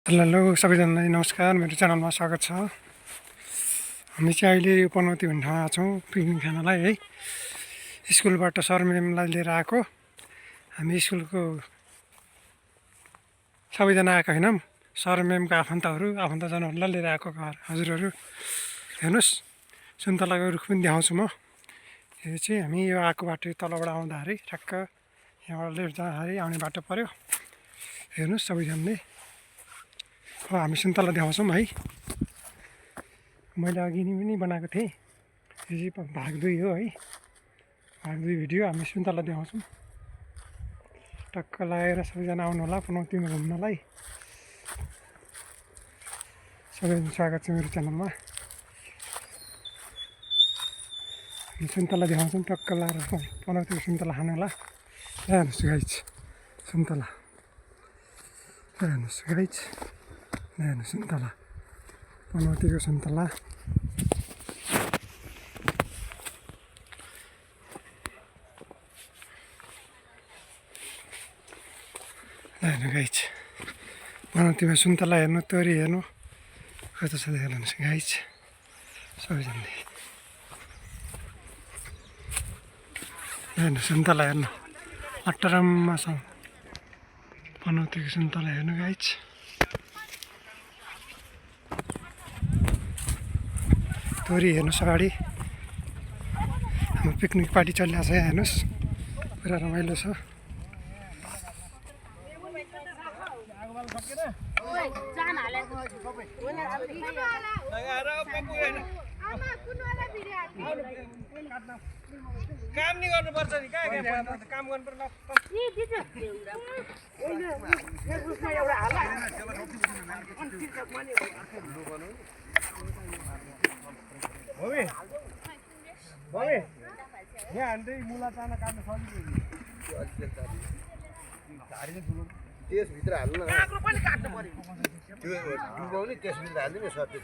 Hello सबैजनालाई नमस्कार, मेरो च्यानलमा स्वागत छ। हामी चाहिँ अहिले पनौती भन्ने ठाउँमा छौँ पिकनिक खानलाई है। स्कुलबाट सर म्यामलाई लिएर आएको। हामी स्कुलको सबैजना आएको होइनौँ, सर म्यामको आफन्तजनहरूलाई लिएर आएको हजुरहरू। हेर्नुहोस्, सुन्तलाको रुख पनि देखाउँछु म। यो चाहिँ हामी यो आएको बाटो तलबाट आउँदाखेरि ठ्याक्क यहाँबाट लिएर जाँदाखेरि आउने बाटो पऱ्यो। हेर्नुहोस् सबैजनाले, हामी सुन्तला देखाउँछौँ है। मैले अघि पनि बनाएको थिएँ, यो चाहिँ भाग 2 हो है। भाग 2 भिडियो हामी सुन्तला देखाउँछौँ। टक्क लागेर सबैजना आउनु होला पनौतीमा घुम्नलाई। सबैजना स्वागत छ मेरो च्यानलमा। हामी सुन्तला देखाउँछौँ, टक्क लगाएर पनौतीको सुन्तला खानु होला। हेर्नुहोस् गाइज, सुन्तला हेर्नुहोस् गाइज, हेर्नुहोस् सुन्तला, पनौतीको सुन्तला। हेर्नु गाइज, पनौतीमा सुन्तला हेर्नु, तोरी हेर्नु, कस्तो छ हेर्नुहोस् गाइज सबैजनाले। हेर्नु सुन्तला हेर्नु, अट्टरम्म छ पनौतीको सुन्तला हेर्नु गाइज। तोरी हेर्नुहोस् अगाडि, हाम्रो पिकनिक पार्टी चलिरहेको छ यहाँ। हेर्नुहोस् पुरा रमाइलो छ। काम नि गर्नुपर्छ नि, कहाँ काम गर्नुपर्छ। यहाँ हान्दै मुला चाना काट्नु सकिन्छ। त्यसभित्र हाल्नु न, त्यो डुबाउने त्यसभित्र हालिदिनु सबै